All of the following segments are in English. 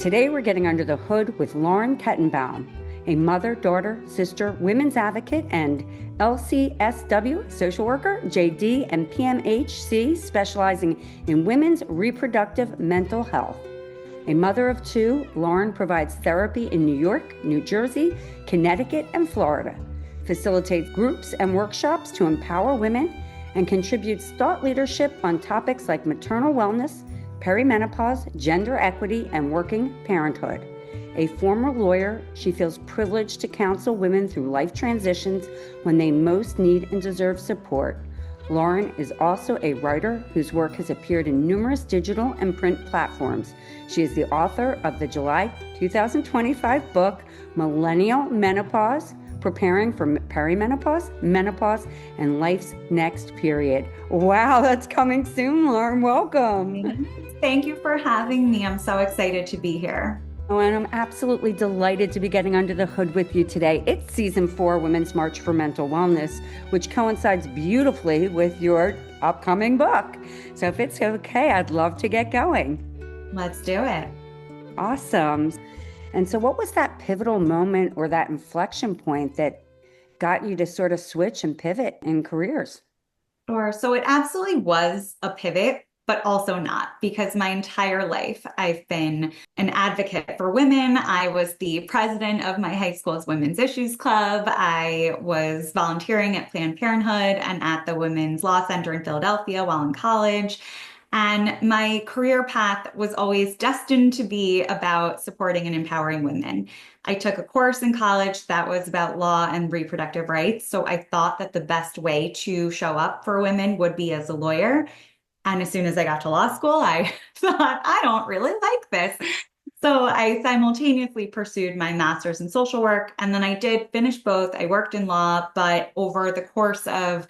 Today we're getting under the hood with Lauren Tetenbaum, a mother, daughter, sister, women's advocate, and LCSW social worker, JD, and PMH-C specializing in women's reproductive mental health. A mother of two, Lauren provides therapy in New York, New Jersey, Connecticut, and Florida, facilitates groups and workshops to empower women, and contributes thought leadership on topics like maternal wellness, perimenopause, gender equity, and working parenthood. A former lawyer, she feels privileged to counsel women through life transitions when they most need and deserve support. Lauren is also a writer whose work has appeared in numerous digital and print platforms. She is the author of the July 2025 book, Millennial Menopause, Preparing for Perimenopause, Menopause, and Life's Next Period. Wow, that's coming soon, Lauren. Welcome. Thank you for having me. I'm so excited to be here. Oh, and I'm absolutely delighted to be getting under the hood with you today. It's season 4, Women's March for Mental Wellness, which coincides beautifully with your upcoming book. So if it's okay, I'd love to get going. Let's do it. Awesome. And so what was that pivotal moment or that inflection point that got you to sort of switch and pivot in careers? Sure. So it absolutely was a pivot, but also not, because my entire life I've been an advocate for women. I was the president of my high school's Women's Issues Club. I was volunteering at Planned Parenthood and at the Women's Law Center in Philadelphia while in college. And my career path was always destined to be about supporting and empowering women. I took a course in college that was about law and reproductive rights. So I thought that the best way to show up for women would be as a lawyer. And as soon as I got to law school, I thought, I don't really like this. So I simultaneously pursued my master's in social work. And then I did finish both. I worked in law, but over the course of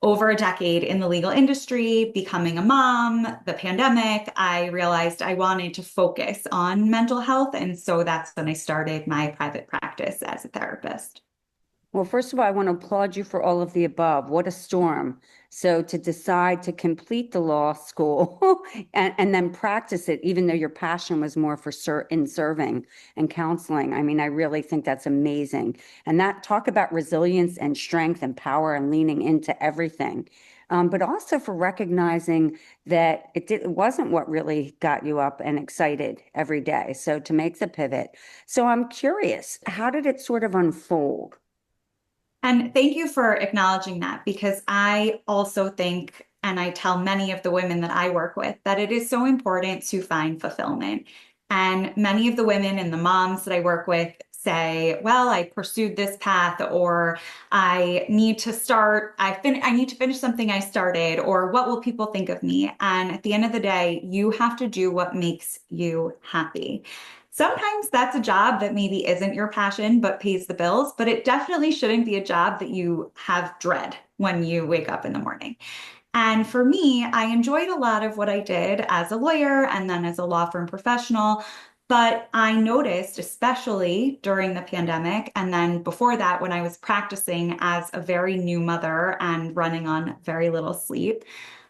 over a decade in the legal industry, becoming a mom, the pandemic, I realized I wanted to focus on mental health. And so that's when I started my private practice as a therapist. Well, first of all, I want to applaud you for all of the above. What a storm. So to decide to complete the law school and then practice it, even though your passion was more for serving and counseling. I mean, I really think that's amazing. And that talk about resilience and strength and power and leaning into everything. But also for recognizing that it wasn't what really got you up and excited every day. So to make the pivot. So I'm curious, how did it sort of unfold? And thank you for acknowledging that, because I also think, and I tell many of the women that I work with, that it is so important to find fulfillment. And many of the women and the moms that I work with say, well, I pursued this path, or I need to finish something I started, or what will people think of me? And at the end of the day, you have to do what makes you happy. Sometimes that's a job that maybe isn't your passion, but pays the bills, but it definitely shouldn't be a job that you have dread when you wake up in the morning. And for me, I enjoyed a lot of what I did as a lawyer and then as a law firm professional. But I noticed, especially during the pandemic, and then before that, when I was practicing as a very new mother and running on very little sleep,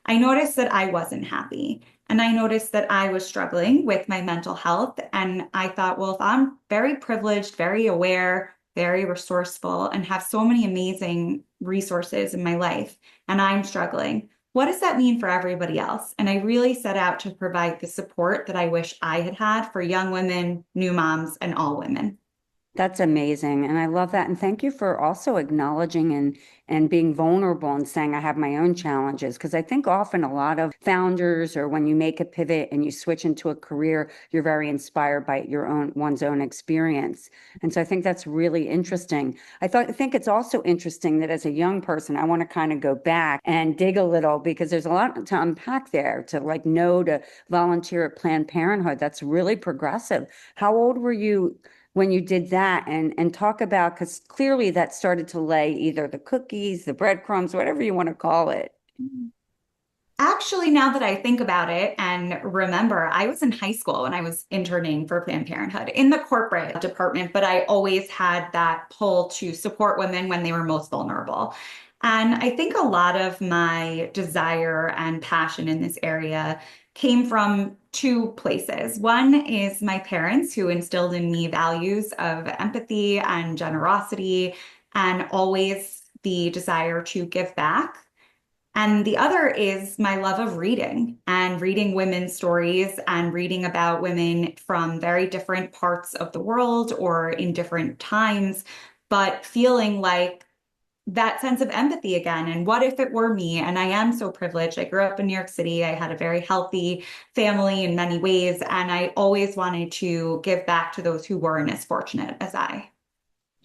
I noticed that I wasn't happy. And I noticed that I was struggling with my mental health. And I thought, well, if I'm very privileged, very aware, very resourceful, and have so many amazing resources in my life, and I'm struggling, what does that mean for everybody else? And I really set out to provide the support that I wish I had had for young women, new moms, and all women. That's amazing. And I love that. And thank you for also acknowledging and being vulnerable and saying I have my own challenges. Because I think often a lot of founders, or when you make a pivot and you switch into a career, you're very inspired by one's own experience. And so I think that's really interesting. I think it's also interesting that as a young person, I want to kind of go back and dig a little, because there's a lot to unpack there, to volunteer at Planned Parenthood. That's really progressive. How old were you when you did that, and talk about, because clearly that started to lay either the cookies, the breadcrumbs, whatever you want to call it. Actually, now that I think about it and remember, I was in high school when I was interning for Planned Parenthood in the corporate department, but I always had that pull to support women when they were most vulnerable. And I think a lot of my desire and passion in this area came from two places. One is my parents, who instilled in me values of empathy and generosity and always the desire to give back. And the other is my love of reading and reading women's stories and reading about women from very different parts of the world or in different times, but feeling like that sense of empathy again. And what if it were me? And I am so privileged. I grew up in New York City. I had a very healthy family in many ways. And I always wanted to give back to those who weren't as fortunate as I.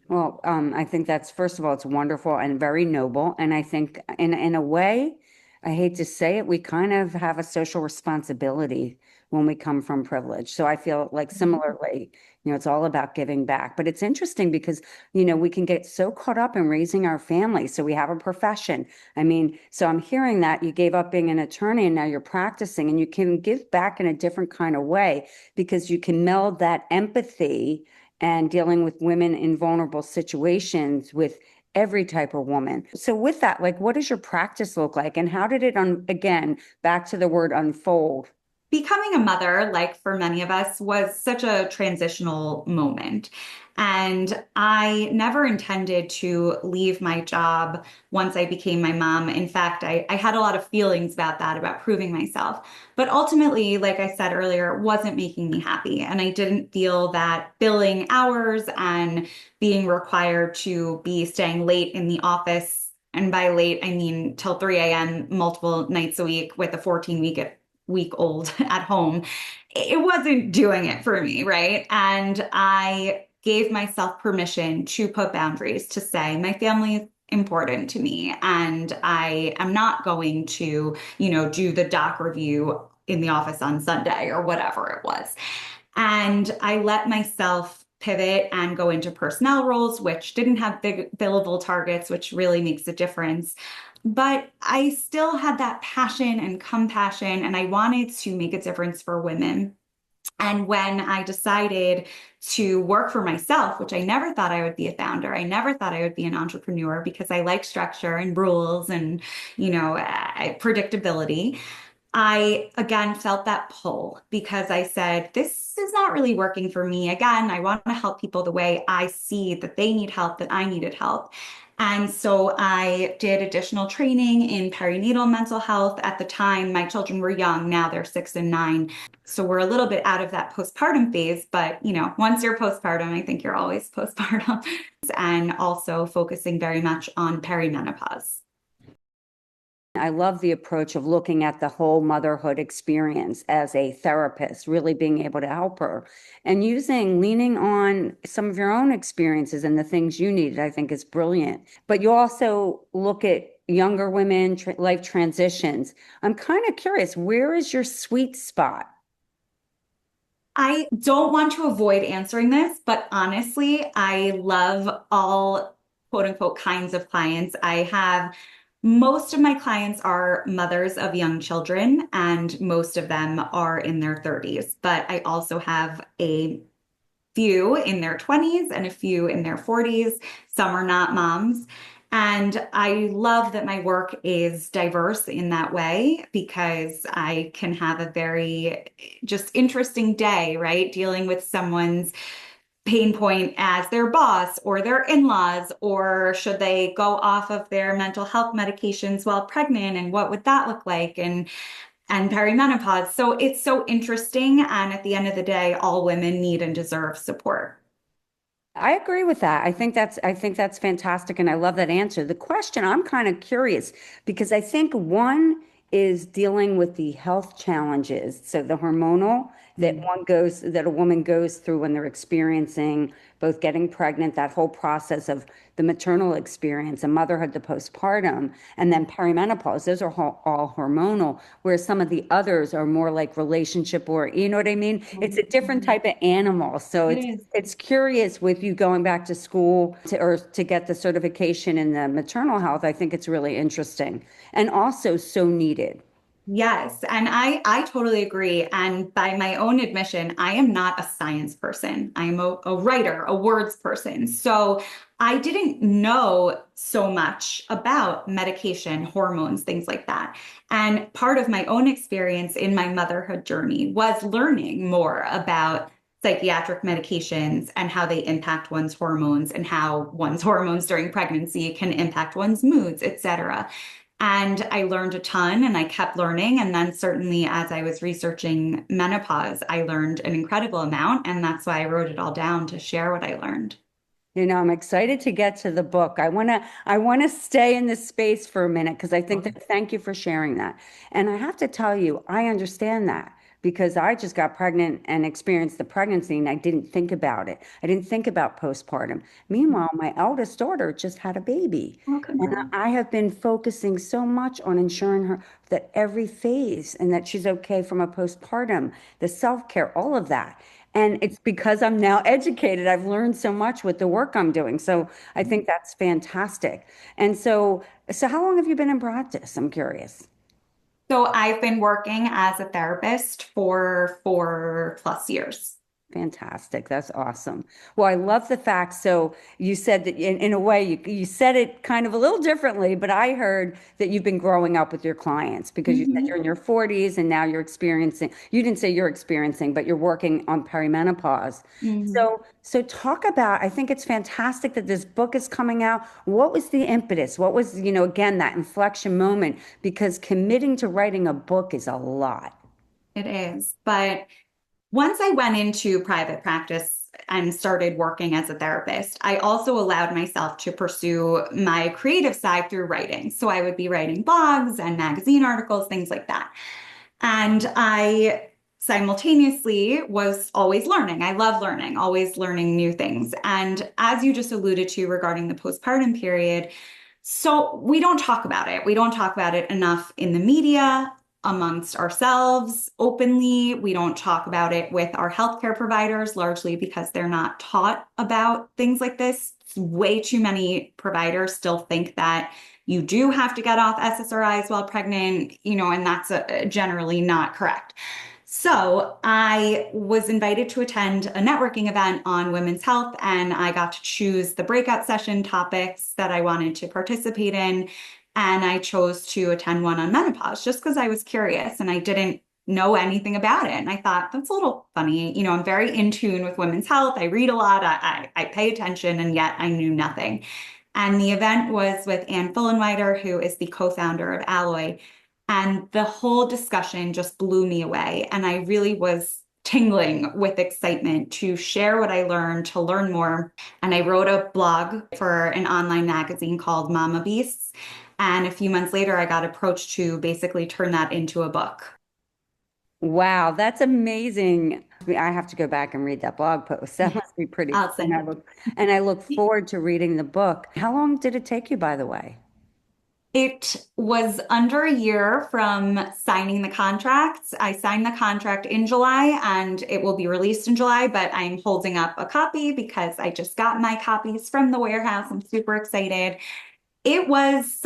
Well, I think that's, first of all, it's wonderful and very noble. And I think in a way, I hate to say it, we kind of have a social responsibility when we come from privilege. So I feel like similarly, it's all about giving back. But it's interesting because, we can get so caught up in raising our family. So we have a profession. I mean, so I'm hearing that you gave up being an attorney and now you're practicing and you can give back in a different kind of way because you can meld that empathy and dealing with women in vulnerable situations with every type of woman. So with that, like, what does your practice look like? And how did it, again, back to the word unfold? Becoming a mother, like for many of us, was such a transitional moment. And I never intended to leave my job once I became my mom. In fact, I had a lot of feelings about that, about proving myself. But ultimately, like I said earlier, it wasn't making me happy. And I didn't feel that billing hours and being required to be staying late in the office. And by late, I mean till 3 a.m. multiple nights a week with a 14-week old at home, it wasn't doing it for me, right? And I gave myself permission to put boundaries to say my family is important to me and I am not going to, do the doc review in the office on Sunday or whatever it was. And I let myself pivot and go into personnel roles, which didn't have big billable targets, which really makes a difference. But I still had that passion and compassion, and I wanted to make a difference for women. And when I decided to work for myself, which I never thought I would be a founder, I never thought I would be an entrepreneur because I like structure and rules and, predictability. I again felt that pull because I said, this is not really working for me. Again, I want to help people the way I see that they need help, that I needed help. And so I did additional training in perinatal mental health. At the time, my children were young. Now they're 6 and 9. So we're a little bit out of that postpartum phase. But, once you're postpartum, I think you're always postpartum. And also focusing very much on perimenopause. I love the approach of looking at the whole motherhood experience as a therapist, really being able to help her and leaning on some of your own experiences and the things you needed, I think is brilliant. But you also look at younger women, life transitions. I'm kind of curious, where is your sweet spot? I don't want to avoid answering this, but honestly, I love all quote unquote kinds of clients. I have most of my clients are mothers of young children, and most of them are in their 30s. But I also have a few in their 20s and a few in their 40s. Some are not moms. And I love that my work is diverse in that way because I can have a very just interesting day, right? Dealing with someone's pain point as their boss or their in-laws, or should they go off of their mental health medications while pregnant, and what would that look like? And perimenopause. So it's so interesting. And at the end of the day, all women need and deserve support. I agree with that. I think that's fantastic and I love that answer. The question, I'm kind of curious because I think one is dealing with the health challenges. So the hormonal that a woman goes through when they're experiencing both getting pregnant, that whole process of the maternal experience and motherhood, the postpartum, and then perimenopause. Those are all hormonal, whereas some of the others are more like relationship or, you know what I mean? It's a different type of animal. So It it's is. it's curious with you going back to school or to get the certification in the maternal health. I think it's really interesting and also so needed. Yes, and I totally agree. And by my own admission, I am not a science person. I'm a writer, a words person. So I didn't know so much about medication, hormones, things like that. And part of my own experience in my motherhood journey was learning more about psychiatric medications and how they impact one's hormones and how one's hormones during pregnancy can impact one's moods, etc. And I learned a ton and I kept learning. And then, certainly, as I was researching menopause, I learned an incredible amount. And that's why I wrote it all down to share what I learned. I'm excited to get to the book. I want to stay in this space for a minute because I think that thank you for sharing that. And I have to tell you, I understand that because I just got pregnant and experienced the pregnancy and I didn't think about it. I didn't think about postpartum. Meanwhile, my eldest daughter just had a baby. Oh, And congrats. I have been focusing so much on ensuring her that every phase and that she's okay from a postpartum, the self-care, all of that. And it's because I'm now educated. I've learned so much with the work I'm doing. So I think that's fantastic. And so how long have you been in practice? I'm curious. So I've been working as a therapist for 4+ years. Fantastic. That's awesome. Well, I love the fact. So you said that in a way, you said it kind of a little differently, but I heard that you've been growing up with your clients because you said you're in your 40s and now you're experiencing, you didn't say you're experiencing, but you're working on perimenopause. Mhm. So talk about, I think it's fantastic that this book is coming out. What was the impetus? What was, again, that inflection moment? Because committing to writing a book is a lot. It is. But once I went into private practice and started working as a therapist, I also allowed myself to pursue my creative side through writing. So I would be writing blogs and magazine articles, things like that. And I simultaneously was always learning. I love learning, always learning new things. And as you just alluded to regarding the postpartum period, so we don't talk about it. We don't talk about it enough in the media, amongst ourselves openly. We don't talk about it with our healthcare providers, largely because they're not taught about things like this. Way too many providers still think that you do have to get off SSRIs while pregnant, and that's generally not correct. So I was invited to attend a networking event on women's health, and I got to choose the breakout session topics that I wanted to participate in. And I chose to attend one on menopause just because I was curious and I didn't know anything about it. And I thought, that's a little funny. I'm very in tune with women's health. I read a lot, I pay attention, and yet I knew nothing. And the event was with Anne Fullenwider, who is the co-founder of Alloy. And the whole discussion just blew me away. And I really was tingling with excitement to share what I learned, to learn more. And I wrote a blog for an online magazine called Mama Beasts. And a few months later, I got approached to basically turn that into a book. Wow, that's amazing. I have to go back and read that blog post. That must be pretty I'll fun. send it. And I look forward to reading the book. How long did it take you, by the way? It was under a year from signing the contract. I signed the contract in July and it will be released in July, but I'm holding up a copy because I just got my copies from the warehouse. I'm super excited. It was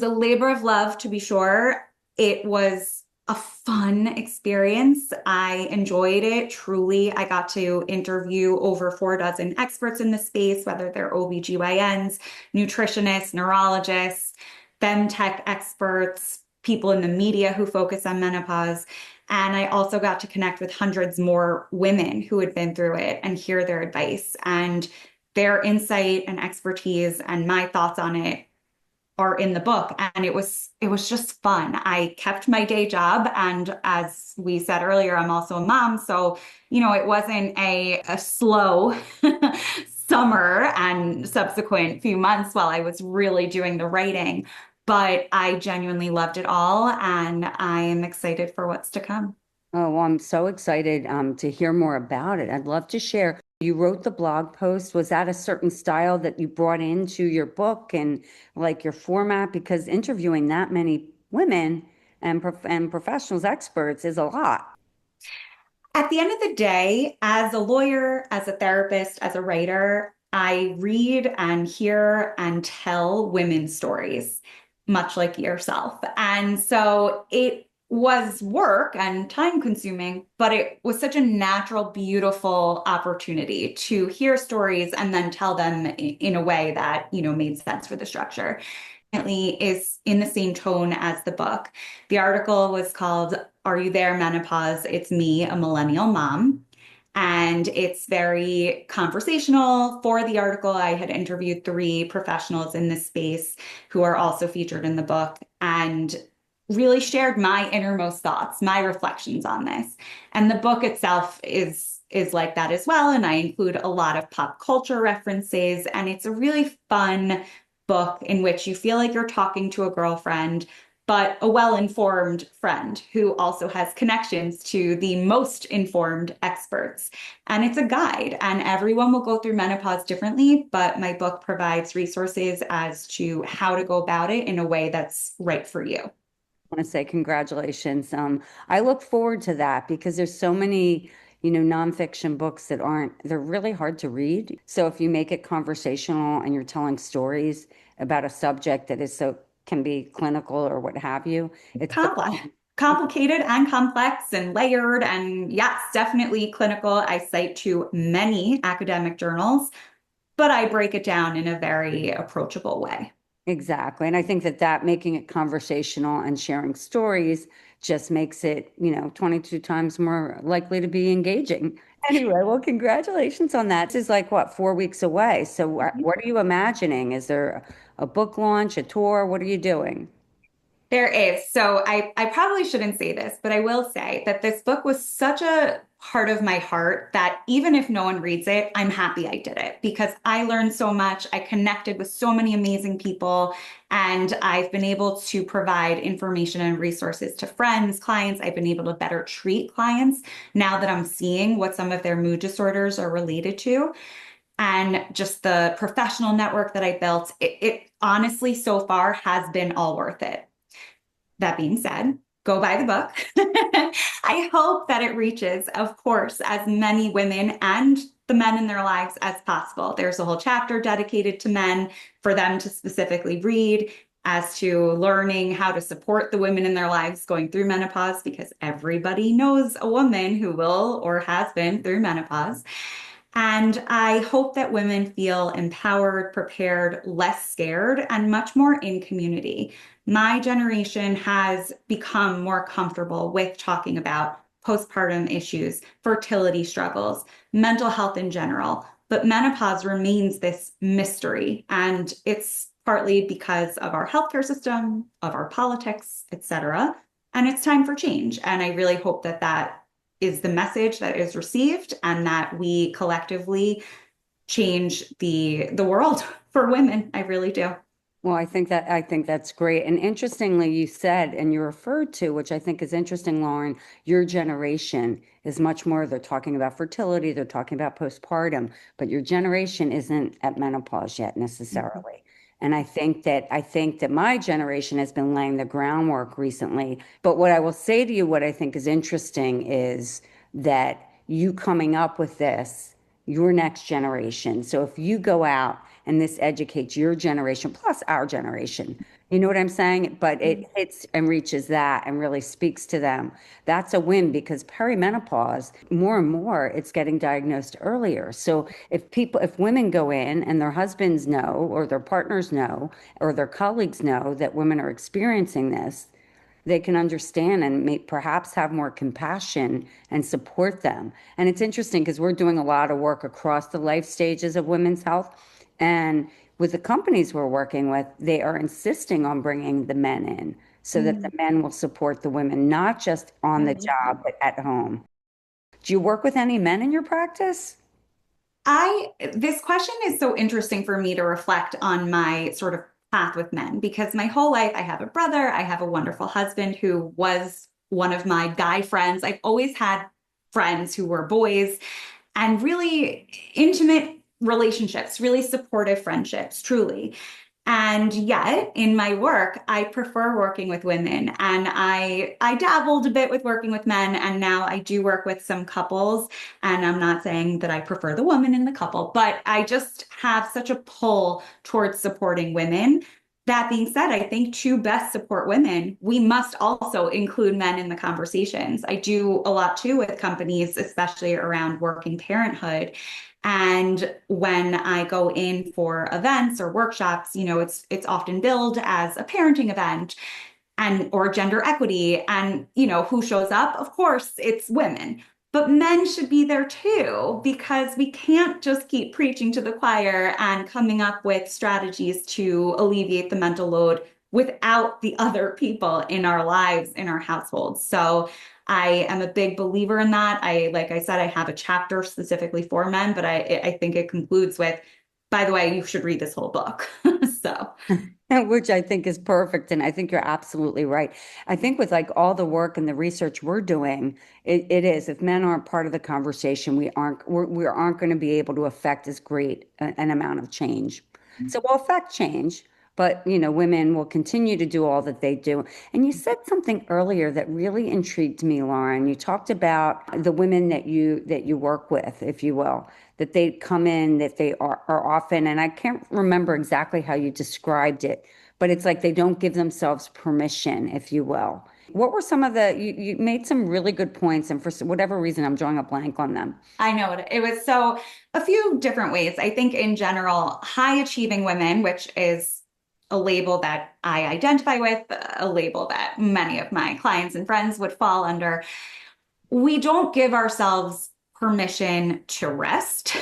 a labor of love, to be sure. It was a fun experience. I enjoyed it truly. I got to interview over 4 dozen experts in the space, whether they're OBGYNs, nutritionists, neurologists, femtech experts, people in the media who focus on menopause. And I also got to connect with hundreds more women who had been through it and hear their advice and their insight and expertise and my thoughts on it are in the book. And it was just fun. I kept my day job, and as we said earlier, I'm also a mom, so it wasn't a slow summer and subsequent few months while I was really doing the writing, but I genuinely loved it all, and I am excited for what's to come. Oh, well, I'm so excited to hear more about it. I'd love to share. You wrote the blog post. Was that a certain style that you brought into your book and like your format? Because interviewing that many women and professionals, experts is a lot. At the end of the day, as a lawyer, as a therapist, as a writer, I read and hear and tell women's stories, much like yourself. And so was work and time consuming, but it was such a natural, beautiful opportunity to hear stories and then tell them in a way that, made sense for the structure. Is in the same tone as the book. The article was called Are You There, Menopause? It's Me, a Millennial Mom. And it's very conversational. For the article, I had interviewed 3 professionals in this space who are also featured in the book and really shared my innermost thoughts, my reflections on this. And the book itself is like that as well. And I include a lot of pop culture references. And it's a really fun book in which you feel like you're talking to a girlfriend, but a well-informed friend who also has connections to the most informed experts. And it's a guide, and everyone will go through menopause differently, but my book provides resources as to how to go about it in a way that's right for you. I want to say congratulations. I look forward to that because there's so many, nonfiction books that they're really hard to read. So if you make it conversational and you're telling stories about a subject that can be clinical or what have you, it's Complicated and complex and layered, and yes, definitely clinical. I cite to many academic journals, but I break it down in a very approachable way. Exactly. And I think that making it conversational and sharing stories just makes it, 22 times more likely to be engaging. Anyway, well, congratulations on that. This is like what, 4 weeks away. So what are you imagining? Is there a book launch, a tour? What are you doing? There is. So I probably shouldn't say this, but I will say that this book was such a part of my heart that even if no one reads it, I'm happy I did it because I learned so much. I connected with so many amazing people, and I've been able to provide information and resources to friends, clients. I've been able to better treat clients now that I'm seeing what some of their mood disorders are related to. And just the professional network that I built, it honestly so far has been all worth it. That being said, go buy the book. I hope that it reaches, of course, as many women and the men in their lives as possible. There's a whole chapter dedicated to men for them to specifically read as to learning how to support the women in their lives going through menopause, because everybody knows a woman who will or has been through menopause. And I hope that women feel empowered, prepared, less scared, and much more in community. My generation has become more comfortable with talking about postpartum issues, fertility struggles, mental health in general, but menopause remains this mystery. And it's partly because of our healthcare system, of our politics, etc. And it's time for change. And I really hope that that is the message that is received and that we collectively change the world for women. I really do. Well, I think that's great. And interestingly, you said, and you referred to, which I think is interesting, Lauren, your generation is much more, they're talking about fertility, they're talking about postpartum, but your generation isn't at menopause yet necessarily. And I think that my generation has been laying the groundwork recently. But what I will say to you, what I think is interesting is that you coming up with this, your next generation. So if you go out and this educates your generation plus our generation, you know what I'm saying? But it hits and reaches that and really speaks to them. That's a win because perimenopause, more and more, it's getting diagnosed earlier. So if women go in and their husbands know, or their partners know, or their colleagues know that women are experiencing this, they can understand and perhaps have more compassion and support them. And it's interesting because we're doing a lot of work across the life stages of women's health. And with the companies we're working with, they are insisting on bringing the men in so that the men will support the women, not just on the job, but at home. Do you work with any men in your practice? This question is so interesting for me to reflect on my sort of path with men because my whole life I have a brother, I have a wonderful husband who was one of my guy friends. I've always had friends who were boys and really intimate relationships, really supportive friendships, truly. And yet, in my work, I prefer working with women. And I dabbled a bit with working with men, and now I do work with some couples. And I'm not saying that I prefer the woman in the couple, but I just have such a pull towards supporting women That being said, I think to best support women, we must also include men in the conversations. I do a lot too with companies, especially around working parenthood. And when I go in for events or workshops, it's often billed as a parenting event and or gender equity. And who shows up? Of course, it's women. But men should be there too, because we can't just keep preaching to the choir and coming up with strategies to alleviate the mental load without the other people in our lives, in our households. So I am a big believer in that. Like I said, I have a chapter specifically for men, but I think it concludes with, by the way, you should read this whole book. So. Which I think is perfect. And I think you're absolutely right. I think with like all the work and the research we're doing, it is, if men aren't part of the conversation, we aren't going to be able to affect as great an amount of change. So we'll affect change, but women will continue to do all that they do. And you said something earlier that really intrigued me, Lauren. You talked about the women that you work with, if you will, that they come in, that they are often, and I can't remember exactly how you described it, but it's like they don't give themselves permission, if you will. What were some of you made some really good points, and for whatever reason, I'm drawing a blank on them. I know it was so a few different ways. I think in general, high achieving women, which is a label that I identify with, a label that many of my clients and friends would fall under. We don't give ourselves permission to rest.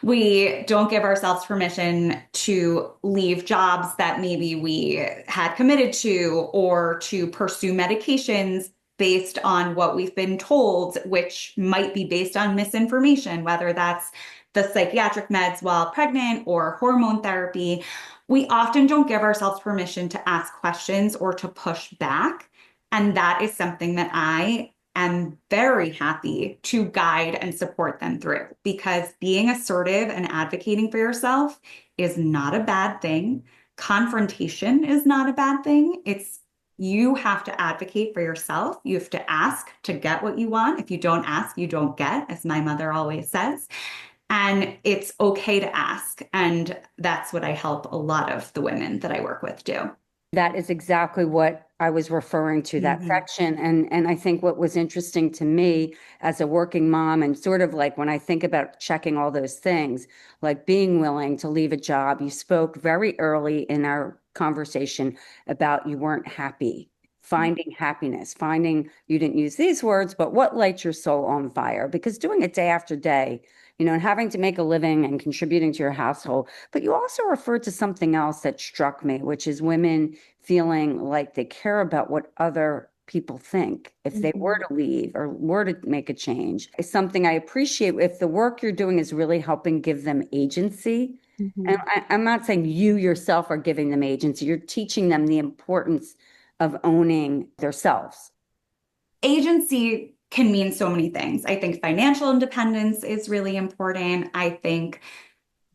We don't give ourselves permission to leave jobs that maybe we had committed to or to pursue medications based on what we've been told, which might be based on misinformation, whether that's the psychiatric meds while pregnant or hormone therapy. We often don't give ourselves permission to ask questions or to push back. And that is something that I am very happy to guide and support them through, because being assertive and advocating for yourself is not a bad thing. Confrontation is not a bad thing. You have to advocate for yourself. You have to ask to get what you want. If you don't ask, you don't get, as my mother always says. And it's okay to ask. And that's what I help a lot of the women that I work with do. That is exactly what I was referring to, that section. And I think what was interesting to me as a working mom, and sort of like when I think about checking all those things, like being willing to leave a job, you spoke very early in our conversation about you weren't happy, finding happiness, you didn't use these words, but what lights your soul on fire? Because doing it day after day, and having to make a living and contributing to your household. But you also referred to something else that struck me, which is women feeling like they care about what other people think if they were to leave or were to make a change. It's something I appreciate if the work you're doing is really helping give them agency. And I'm not saying you yourself are giving them agency, you're teaching them the importance of owning themselves. Agency can mean so many things. I think financial independence is really important. I think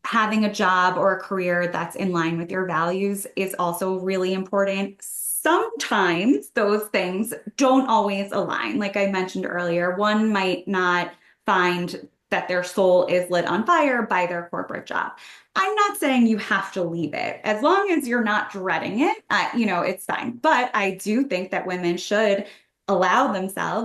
having a job or a career that's in line with your values is also really important. Sometimes those things don't always align. Like I mentioned earlier, one might not find that their soul is lit on fire by their corporate job. I'm not saying you have to leave it. As long as you're not dreading it, it's fine. But I do think that women should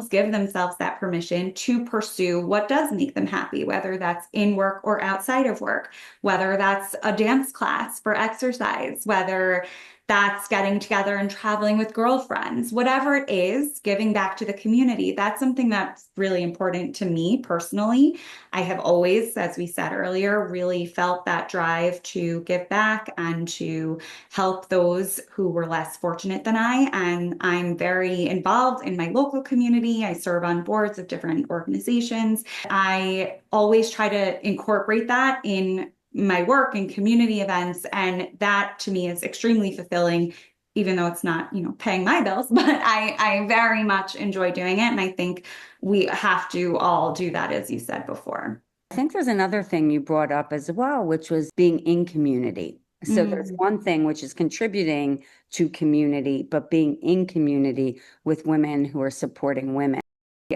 give themselves that permission to pursue what does make them happy, whether that's in work or outside of work, whether that's a dance class for exercise, whether that's getting together and traveling with girlfriends, whatever it is, giving back to the community. That's something that's really important to me personally. I have always, as we said earlier, really felt that drive to give back and to help those who were less fortunate than I. And I'm very involved in my local community. I serve on boards of different organizations. I always try to incorporate that in my work and community events. And that to me is extremely fulfilling, even though it's not, paying my bills, but I very much enjoy doing it. And I think we have to all do that, as you said before. I think there's another thing you brought up as well, which was being in community. So there's one thing which is contributing to community, but being in community with women who are supporting women.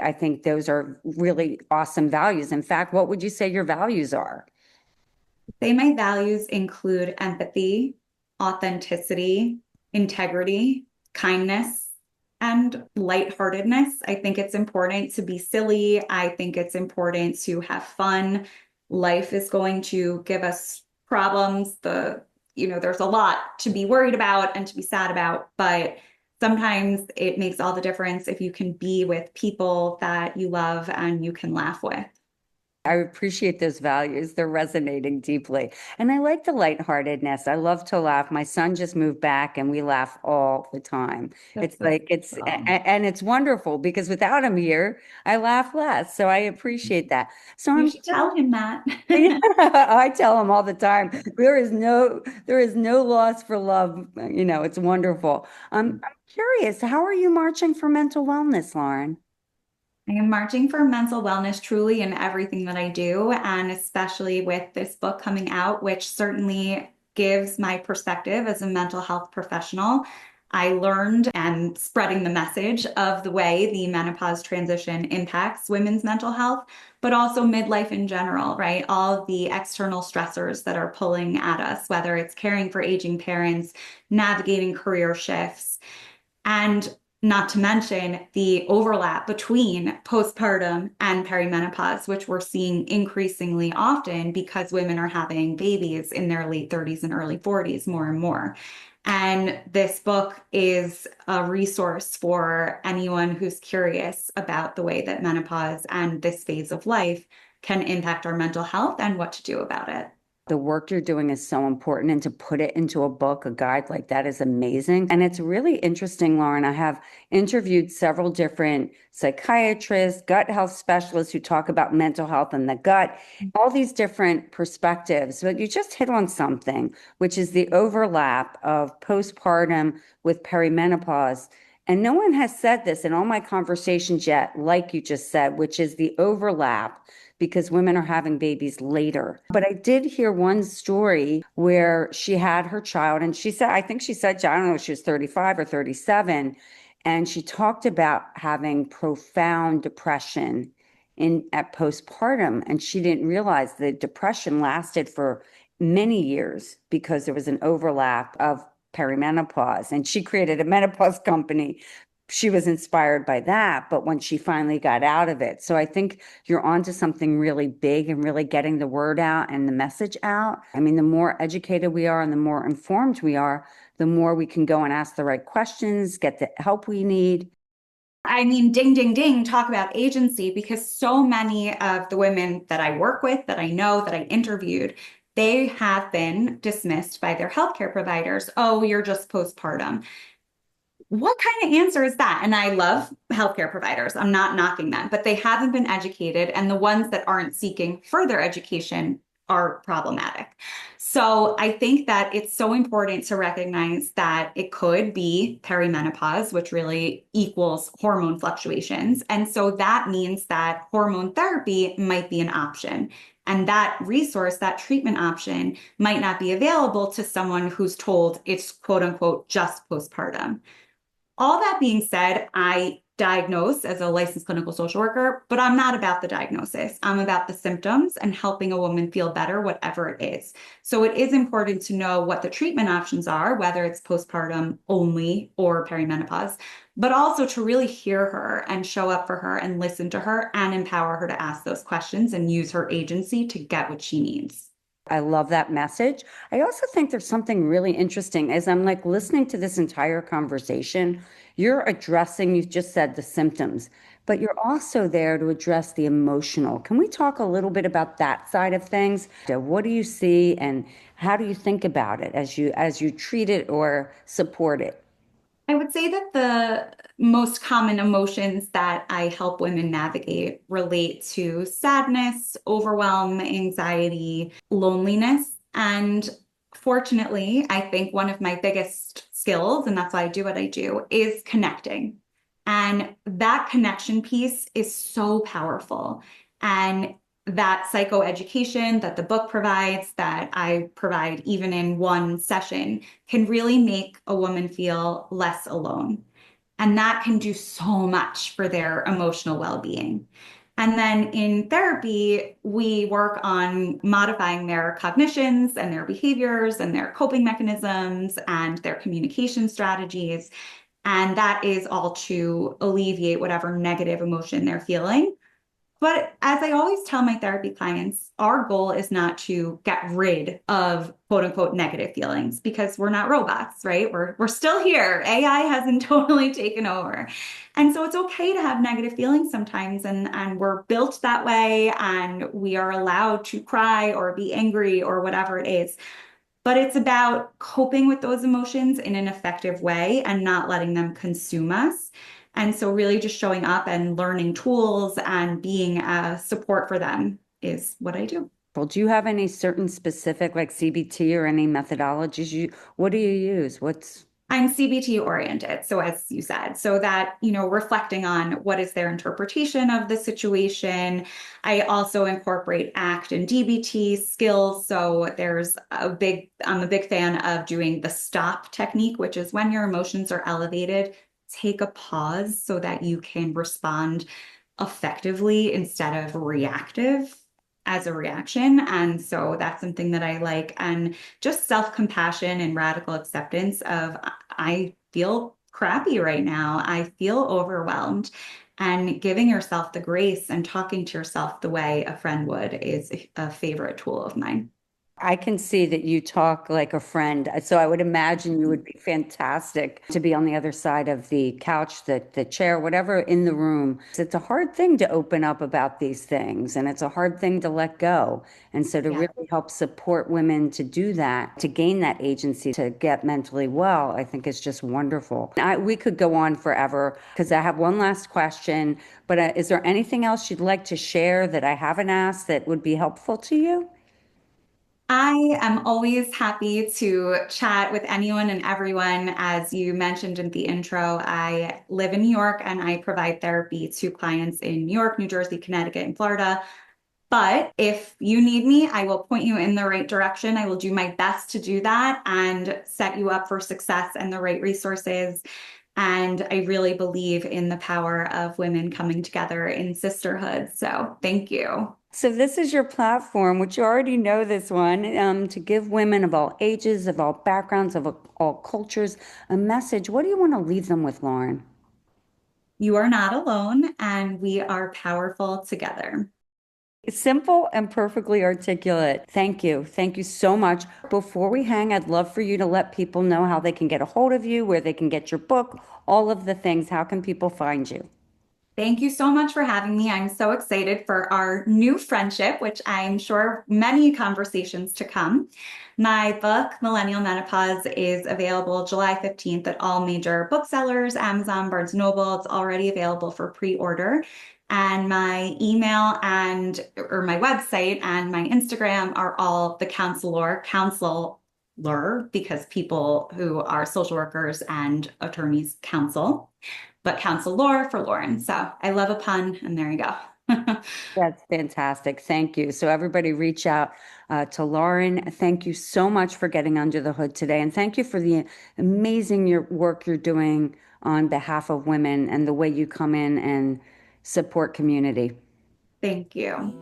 I think those are really awesome values. In fact, what would you say your values are? Say my values include empathy, authenticity, integrity, kindness, and lightheartedness. I think it's important to be silly. I think it's important to have fun. Life is going to give us problems. There's a lot to be worried about and to be sad about, but sometimes it makes all the difference if you can be with people that you love and you can laugh with. I appreciate those values. They're resonating deeply. And I like the lightheartedness. I love to laugh. My son just moved back and we laugh all the time. That's It's so like cool. and it's wonderful because without him here, I laugh less. So I appreciate that. So You I'm should tell him that. yeah, I tell him all the time, there is no loss for love. It's wonderful. I'm curious, how are you marching for mental wellness, Lauren? I am marching for mental wellness truly in everything that I do, and especially with this book coming out, which certainly gives my perspective as a mental health professional. I learned and spreading the message of the way the menopause transition impacts women's mental health, but also midlife in general, right? All of the external stressors that are pulling at us, whether it's caring for aging parents, navigating career shifts, and not to mention the overlap between postpartum and perimenopause, which we're seeing increasingly often because women are having babies in their late 30s and early 40s more and more. And this book is a resource for anyone who's curious about the way that menopause and this phase of life can impact our mental health and what to do about it. The work you're doing is so important, and to put it into a book, a guide like that is amazing. And it's really interesting, Lauren. I have interviewed several different psychiatrists, gut health specialists who talk about mental health and the gut, all these different perspectives. But you just hit on something, which is the overlap of postpartum with perimenopause. And no one has said this in all my conversations yet, like you just said, which is the overlap because women are having babies later. But I did hear one story where she had her child, and she said, I think she said, I don't know, she was 35 or 37. And she talked about having profound depression at postpartum. And she didn't realize the depression lasted for many years because there was an overlap of perimenopause. And she created a menopause company. She was inspired by that, but when she finally got out of it. So I think you're onto something really big and really getting the word out and the message out. I mean, the more educated we are and the more informed we are, the more we can go and ask the right questions, get the help we need. I mean, ding, ding, ding, talk about agency, because so many of the women that I work with, that I know, that I interviewed, they have been dismissed by their healthcare providers. Oh, you're just postpartum. What kind of answer is that? And I love healthcare providers. I'm not knocking them, but they haven't been educated. And the ones that aren't seeking further education are problematic. So I think that it's so important to recognize that it could be perimenopause, which really equals hormone fluctuations. And so that means that hormone therapy might be an option. And that resource, that treatment option, might not be available to someone who's told it's quote unquote just postpartum. All that being said, I diagnose as a licensed clinical social worker, but I'm not about the diagnosis. I'm about the symptoms and helping a woman feel better, whatever it is. So it is important to know what the treatment options are, whether it's postpartum only or perimenopause, but also to really hear her and show up for her and listen to her and empower her to ask those questions and use her agency to get what she needs. I love that message. I also think there's something really interesting as I'm like listening to this entire conversation. You're addressing, you just said the symptoms, but you're also there to address the emotional. Can we talk a little bit about that side of things? So what do you see and how do you think about it as you treat it or support it? I would say that the most common emotions that I help women navigate relate to sadness, overwhelm, anxiety, loneliness. And fortunately, I think one of my biggest skills, and that's why I do what I do, is connecting. And that connection piece is so powerful. And that psychoeducation that the book provides, that I provide even in one session, can really make a woman feel less alone. And that can do so much for their emotional well-being. And then in therapy, we work on modifying their cognitions and their behaviors and their coping mechanisms and their communication strategies. And that is all to alleviate whatever negative emotion they're feeling. But as I always tell my therapy clients, our goal is not to get rid of quote unquote negative feelings because we're not robots, right? We're still here. AI hasn't totally taken over. And so it's okay to have negative feelings sometimes, and we're built that way, and we are allowed to cry or be angry or whatever it is. But it's about coping with those emotions in an effective way and not letting them consume us. And so, really, just showing up and learning tools and being a support for them is what I do. Well, do you have any certain specific, like CBT or any methodologies? What do you use? I'm CBT oriented. So as you said, so that, reflecting on what is their interpretation of the situation. I also incorporate ACT and DBT skills. So I'm a big fan of doing the stop technique, which is when your emotions are elevated, take a pause so that you can respond effectively instead of reactive as a reaction. And so that's something that I like. And just self-compassion and radical acceptance of I feel crappy right now. I feel overwhelmed. And giving yourself the grace and talking to yourself the way a friend would is a favorite tool of mine. I can see that you talk like a friend. So I would imagine you would be fantastic to be on the other side of the couch, the chair, whatever in the room. It's a hard thing to open up about these things, and it's a hard thing to let go. And so to Yeah. really help support women to do that, to gain that agency to get mentally well, I think is just wonderful. We could go on forever because I have one last question, but is there anything else you'd like to share that I haven't asked that would be helpful to you? I am always happy to chat with anyone and everyone. As you mentioned in the intro, I live in New York and I provide therapy to clients in New York, New Jersey, Connecticut, and Florida. But if you need me, I will point you in the right direction. I will do my best to do that and set you up for success and the right resources. And I really believe in the power of women coming together in sisterhood. So thank you. So this is your platform, which you already know this one, to give women of all ages, of all backgrounds, of all cultures, a message. What do you want to leave them with, Lauren? You are not alone, and we are powerful together. Simple and perfectly articulate. Thank you. Thank you so much. Before we hang, I'd love for you to let people know how they can get a hold of you, where they can get your book, all of the things. How can people find you? Thank you so much for having me. I'm so excited for our new friendship, which I'm sure many conversations to come. My book, Millennial Menopause, is available July 15th at all major booksellers, Amazon, Barnes Noble. It's already available for pre-order. And my email or my website and my Instagram are all the counselor, because people who are social workers and attorneys counsel, but counselor for Lauren. So I love a pun, and there you go. That's fantastic. Thank you. So everybody reach out to Lauren. Thank you so much for getting under the hood today. And thank you for the amazing work you're doing on behalf of women and the way you come in and support community. Thank you.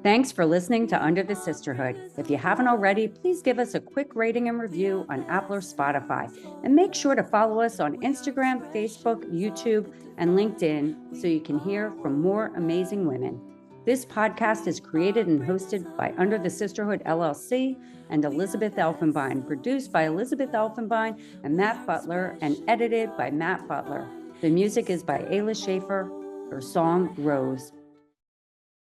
Thanks for listening to Under the Sisterhood. If you haven't already, please give us a quick rating and review on Apple or Spotify. And make sure to follow us on Instagram, Facebook, YouTube, and LinkedIn so you can hear from more amazing women. This podcast is created and hosted by Under the Sisterhood LLC and Elizabeth Elfenbein, produced by Elizabeth Elfenbein and Matt Butler, and edited by Matt Butler. The music is by Ayla Schaefer. Her song, Rose.